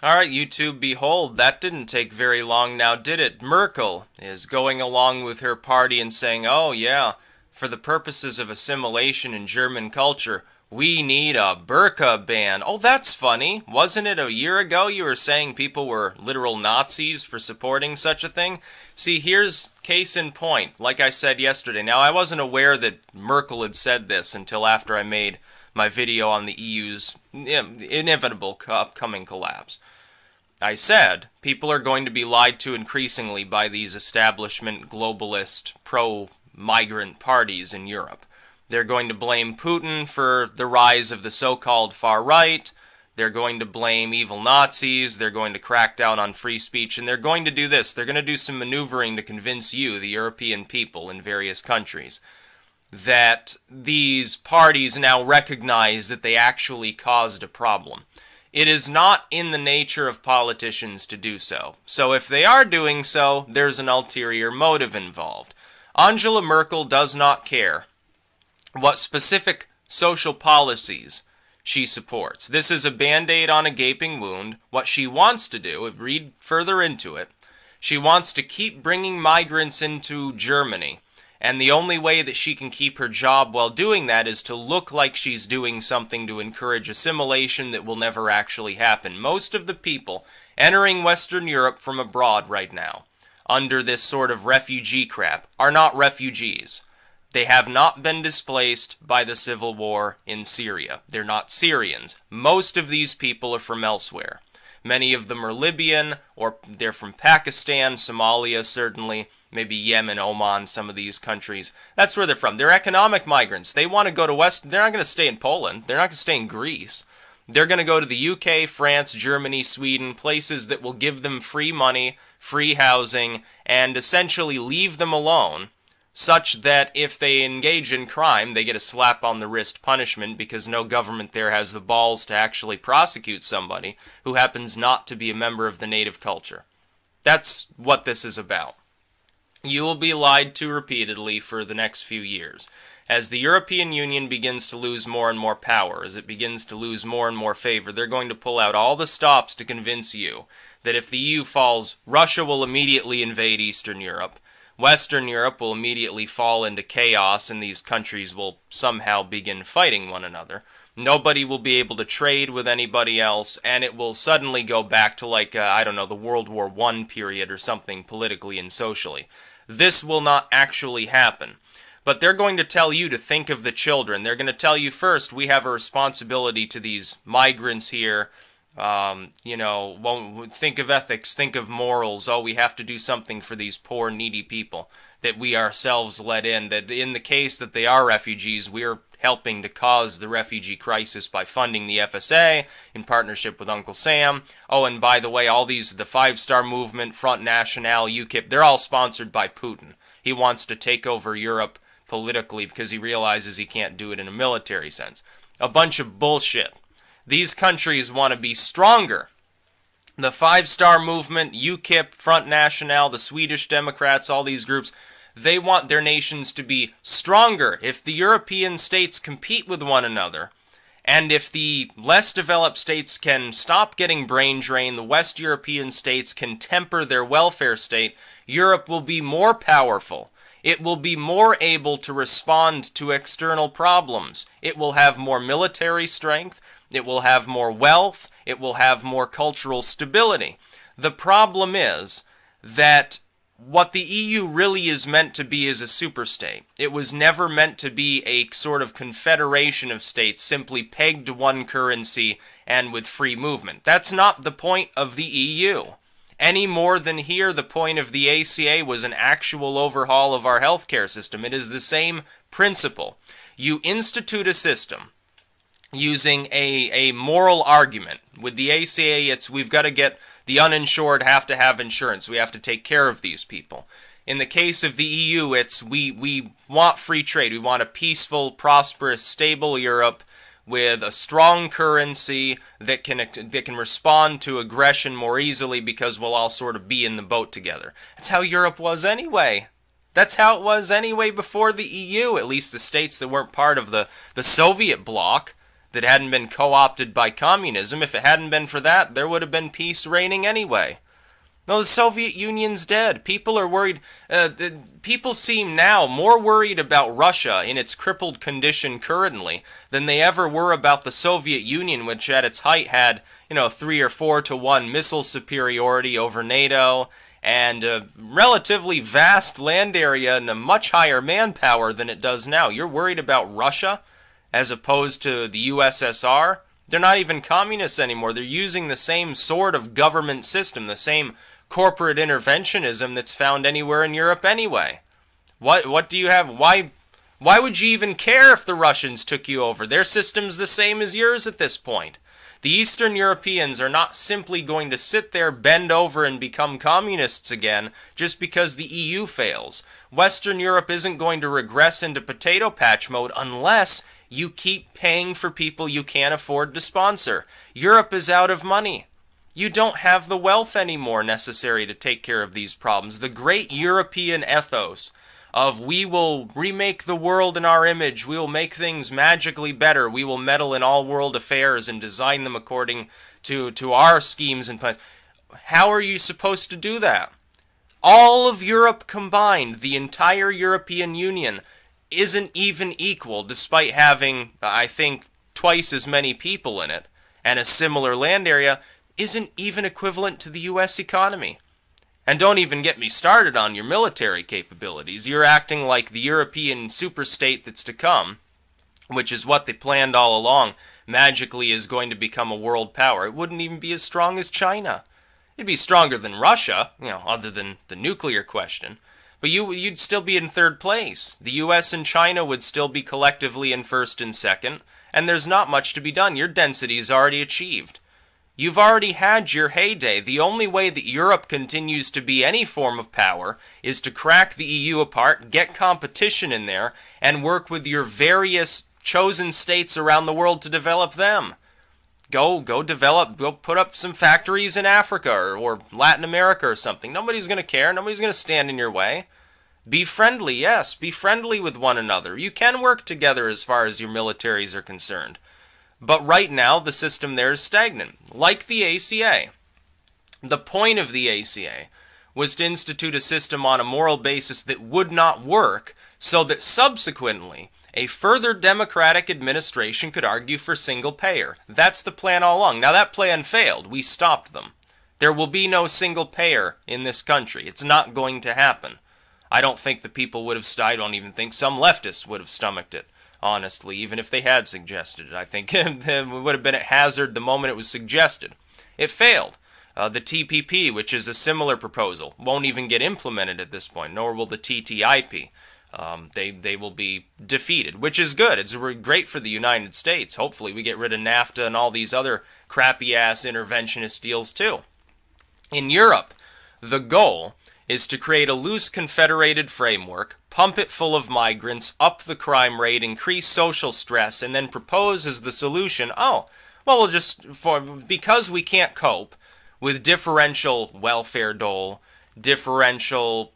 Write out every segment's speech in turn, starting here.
Alright, YouTube, behold, that didn't take very long now, did it? Merkel is going along with her party and saying, oh yeah, for the purposes of assimilation in German culture, we need a Burqa ban. Oh, that's funny. Wasn't it a year ago you were saying people were literal Nazis for supporting such a thing? See, here's case in point, like I said yesterday. Now, I wasn't aware that Merkel had said this until after I made my video on the EU's inevitable upcoming collapse. I said, people are going to be lied to increasingly by these establishment globalist pro-migrant parties in Europe. They're going to blame Putin for the rise of the so-called far right. They're going to blame evil Nazis. They're going to crack down on free speech. And they're going to do this. They're going to do some maneuvering to convince you, the European people in various countries, that these parties now recognize that they actually caused a problem. It is not in the nature of politicians to do so. So if they are doing so, there's an ulterior motive involved. Angela Merkel does not care what specific social policies she supports. This is a band-aid on a gaping wound. What she wants to do, read further into it, she wants to keep bringing migrants into Germany. And the only way that she can keep her job while doing that is to look like she's doing something to encourage assimilation that will never actually happen. Most of the people entering Western Europe from abroad right now, under this sort of refugee crap, are not refugees. They have not been displaced by the civil war in Syria. They're not Syrians. Most of these people are from elsewhere. Many of them are Libyan, or they're from Pakistan, Somalia certainly, maybe Yemen, Oman, some of these countries. That's where they're from. They're economic migrants. They want to go to West. They're not going to stay in Poland. They're not going to stay in Greece. They're going to go to the UK, France, Germany, Sweden, places that will give them free money, free housing, and essentially leave them alone, such that if they engage in crime, they get a slap on the wrist punishment because no government there has the balls to actually prosecute somebody who happens not to be a member of the native culture. That's what this is about. You will be lied to repeatedly for the next few years. As the European Union begins to lose more and more power, as it begins to lose more and more favor, they're going to pull out all the stops to convince you that if the EU falls, Russia will immediately invade Eastern Europe. Western Europe will immediately fall into chaos and these countries will somehow begin fighting one another. Nobody will be able to trade with anybody else, and it will suddenly go back to like, I don't know, the World War I period or something politically and socially. This will not actually happen. But they're going to tell you to think of the children. They're going to tell you first, we have a responsibility to these migrants here. Think of ethics, think of morals. Oh, we have to do something for these poor, needy people that we ourselves let in. That in the case that they are refugees, we're helping to cause the refugee crisis by funding the FSA in partnership with Uncle Sam. Oh, and by the way, all these, the Five-Star Movement, Front National, UKIP, they're all sponsored by Putin. He wants to take over Europe politically because he realizes he can't do it in a military sense. A bunch of bullshit. These countries want to be stronger. The Five-Star Movement, UKIP, Front National, the Swedish Democrats, all these groups, they want their nations to be stronger. If the European states compete with one another, and if the less developed states can stop getting brain drain, the West European states can temper their welfare state, Europe will be more powerful. It will be more able to respond to external problems. It will have more military strength. It will have more wealth. It will have more cultural stability. The problem is that what the EU really is meant to be is a superstate. It was never meant to be a sort of confederation of states simply pegged to one currency and with free movement. That's not the point of the EU. Any more than here, the point of the ACA was an actual overhaul of our healthcare system. It is the same principle. You institute a system using a moral argument. With the ACA, it's we've got to get the uninsured have to have insurance. We have to take care of these people. In the case of the EU, it's we want free trade. We want a peaceful, prosperous, stable Europe with a strong currency that can respond to aggression more easily because we'll all sort of be in the boat together. That's how Europe was anyway. That's how it was anyway before the EU, at least the states that weren't part of the Soviet bloc. that hadn't been co-opted by communism. If it hadn't been for that, there would have been peace reigning anyway. No, the Soviet Union's dead. People are worried. People seem now more worried about Russia in its crippled condition currently than they ever were about the Soviet Union, which at its height had, 3 or 4 to 1 missile superiority over NATO and a relatively vast land area and a much higher manpower than it does now. You're worried about Russia as opposed to the USSR? They're not even communists anymore. They're using the same sort of government system, the same corporate interventionism that's found anywhere in Europe anyway. What do you have? Why would you even care if the Russians took you over? Their system's the same as yours at this point. The Eastern Europeans are not simply going to sit there, bend over, and become communists again just because the EU fails. Western Europe isn't going to regress into potato patch mode unless you keep paying for people you can't afford to sponsor. Europe is out of money. You don't have the wealth anymore necessary to take care of these problems. The great European ethos of we will remake the world in our image, we will make things magically better, we will meddle in all world affairs and design them according to our schemes and plans. How are you supposed to do that? All of Europe combined, the entire European Union, isn't even equal, despite having, I think, twice as many people in it and a similar land area, isn't even equivalent to the U.S. economy. And don't even get me started on your military capabilities. You're acting like the European superstate that's to come, which is what they planned all along, magically is going to become a world power. It wouldn't even be as strong as China. It'd be stronger than Russia, other than the nuclear question. But you'd still be in third place. The U.S. and China would still be collectively in first and second, and there's not much to be done. Your density is already achieved. You've already had your heyday. The only way that Europe continues to be any form of power is to crack the EU apart, get competition in there, and work with your various chosen states around the world to develop them. Go put up some factories in Africa or Latin America or something. Nobody's going to care. Nobody's going to stand in your way. Be friendly, yes. Be friendly with one another. You can work together as far as your militaries are concerned. But right now, the system there is stagnant, like the ACA. The point of the ACA was to institute a system on a moral basis that would not work, so that subsequently, a further democratic administration could argue for single payer. That's the plan all along. Now, that plan failed. We stopped them. There will be no single payer in this country. It's not going to happen. I don't think the people would have, I don't even think some leftists would have stomached it. Honestly, even if they had suggested it. I think it would have been at hazard the moment it was suggested. It failed. The TPP, which is a similar proposal, won't even get implemented at this point, nor will the TTIP. They will be defeated, which is good. It's great for the United States. Hopefully we get rid of NAFTA and all these other crappy-ass interventionist deals too. In Europe, the goal is to create a loose confederated framework, pump it full of migrants, up the crime rate, increase social stress, and then propose as the solution, because we can't cope with differential welfare dole, differential,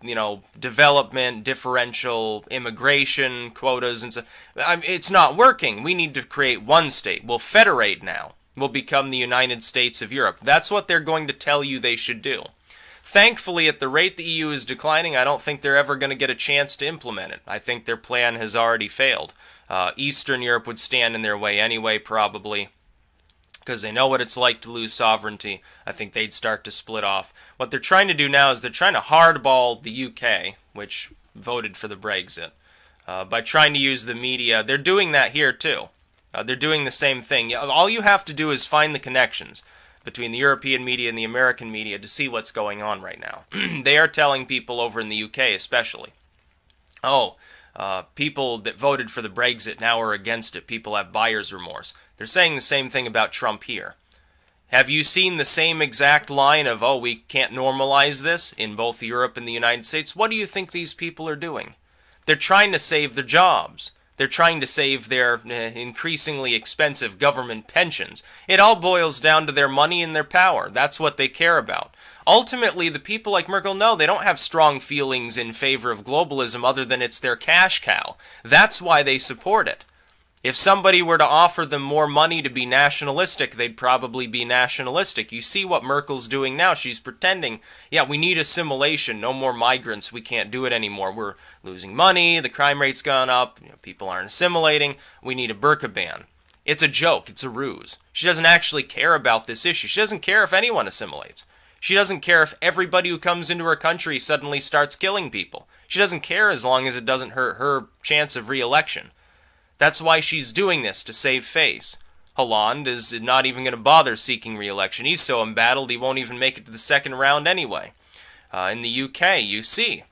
development, differential immigration quotas, and so, it's not working. We need to create one state. We'll federate now. We'll become the United States of Europe. That's what they're going to tell you they should do. Thankfully, at the rate the EU is declining, I don't think they're ever going to get a chance to implement it. I think their plan has already failed. Eastern Europe would stand in their way anyway, probably, because they know what it's like to lose sovereignty. I think they'd start to split off. What they're trying to do now is they're trying to hardball the UK, which voted for the Brexit, by trying to use the media. They're doing that here, too. They're doing the same thing. All you have to do is find the connections between the European media and the American media to see what's going on right now. They are telling people over in the UK especially, people that voted for the Brexit now are against it. People have buyer's remorse. They're saying the same thing about Trump here. Have you seen the same exact line of, we can't normalize this in both Europe and the United States? What do you think these people are doing? They're trying to save their jobs. They're trying to save their increasingly expensive government pensions. It all boils down to their money and their power. That's what they care about. Ultimately, the people like Merkel, no, they don't have strong feelings in favor of globalism other than it's their cash cow. That's why they support it. If somebody were to offer them more money to be nationalistic, they'd probably be nationalistic. You see what Merkel's doing now. She's pretending, yeah, we need assimilation, no more migrants, we can't do it anymore. We're losing money, the crime rate's gone up, people aren't assimilating, we need a burqa ban. It's a joke, it's a ruse. She doesn't actually care about this issue. She doesn't care if anyone assimilates. She doesn't care if everybody who comes into her country suddenly starts killing people. She doesn't care as long as it doesn't hurt her chance of re-election. That's why she's doing this, to save face. Hollande is not even going to bother seeking re-election. He's so embattled he won't even make it to the second round anyway. In the UK, you see,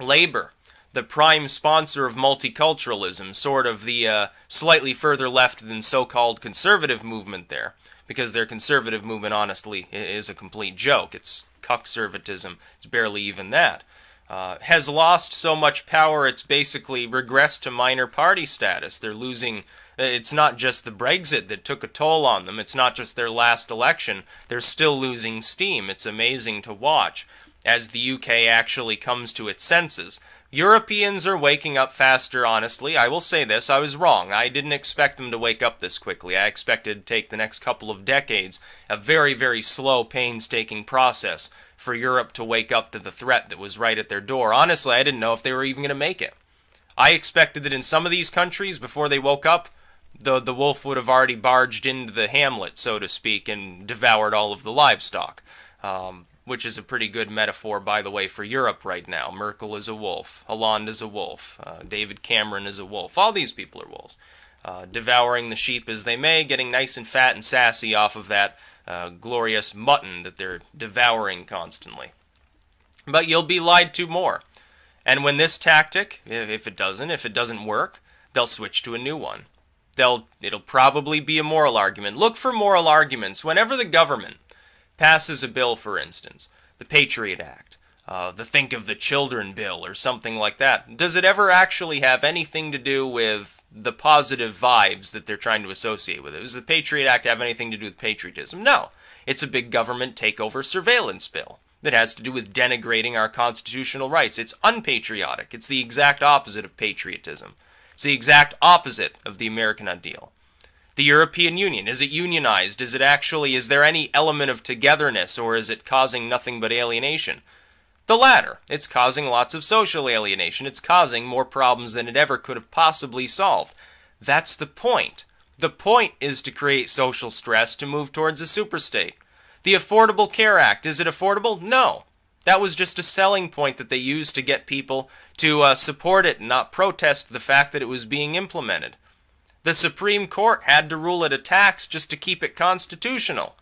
Labour, the prime sponsor of multiculturalism, sort of the slightly further left than so-called conservative movement there, because their conservative movement, honestly, is a complete joke. It's cuckservatism. It's barely even that. Has lost so much power it's basically regressed to minor party status. They're losing, it's not just the Brexit that took a toll on them, it's not just their last election, they're still losing steam. It's amazing to watch as the UK actually comes to its senses. Europeans are waking up faster, honestly. I will say this, I was wrong. I didn't expect them to wake up this quickly. I expected it to take the next couple of decades, a very, very slow, painstaking process for Europe to wake up to the threat that was right at their door. Honestly, I didn't know if they were even going to make it. I expected that in some of these countries, before they woke up, the wolf would have already barged into the hamlet, so to speak, and devoured all of the livestock, which is a pretty good metaphor, by the way, for Europe right now. Merkel is a wolf, Hollande is a wolf, David Cameron is a wolf. All these people are wolves, devouring the sheep as they may, getting nice and fat and sassy off of that glorious mutton that they're devouring constantly. But you'll be lied to more. And when this tactic, if it doesn't work, they'll switch to a new one. It'll probably be a moral argument. Look for moral arguments. Whenever the government passes a bill, for instance, the Patriot Act, the Think of the Children bill, or something like that, does it ever actually have anything to do with the positive vibes that they're trying to associate with it? Does the Patriot Act have anything to do with patriotism? No. It's a big government takeover surveillance bill that has to do with denigrating our constitutional rights. It's unpatriotic. It's the exact opposite of patriotism. It's the exact opposite of the American ideal. The European Union, is it unionized? Is there any element of togetherness, or is it causing nothing but alienation? The latter. It's causing lots of social alienation. It's causing more problems than it ever could have possibly solved. That's the point. The point is to create social stress to move towards a superstate. The Affordable Care Act, is it affordable? No. That was just a selling point that they used to get people to support it and not protest the fact that it was being implemented. The Supreme Court had to rule it a tax just to keep it constitutional.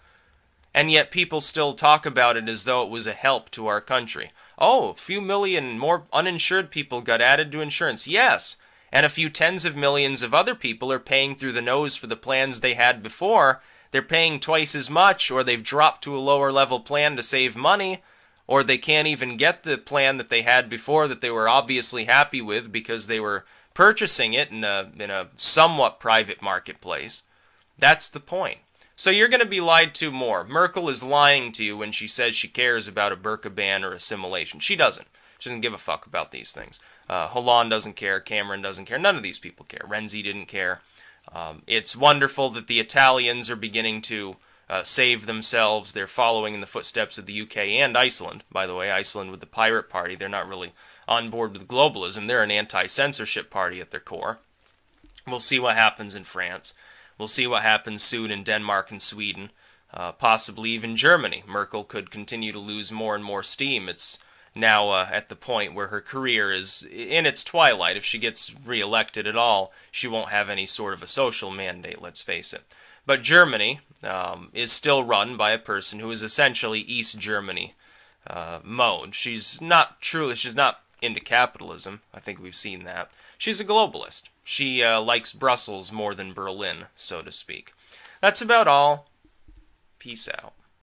And yet people still talk about it as though it was a help to our country. Oh, a few million more uninsured people got added to insurance. Yes, and a few tens of millions of other people are paying through the nose for the plans they had before. They're paying twice as much, or they've dropped to a lower level plan to save money, or they can't even get the plan that they had before that they were obviously happy with because they were purchasing it in a somewhat private marketplace. That's the point. So you're going to be lied to more. Merkel is lying to you when she says she cares about a burqa ban or assimilation. She doesn't. She doesn't give a fuck about these things. Hollande doesn't care. Cameron doesn't care. None of these people care. Renzi didn't care. It's wonderful that the Italians are beginning to save themselves. They're following in the footsteps of the UK and Iceland. By the way, Iceland with the Pirate Party, they're not really on board with globalism. They're an anti-censorship party at their core. We'll see what happens in France. We'll see what happens soon in Denmark and Sweden, possibly even Germany. Merkel could continue to lose more and more steam. It's now at the point where her career is in its twilight. If she gets re-elected at all, she won't have any sort of a social mandate, let's face it. But Germany is still run by a person who is essentially East Germany mode. She's not into capitalism. I think we've seen that. She's a globalist. She likes Brussels more than Berlin, so to speak. That's about all. Peace out.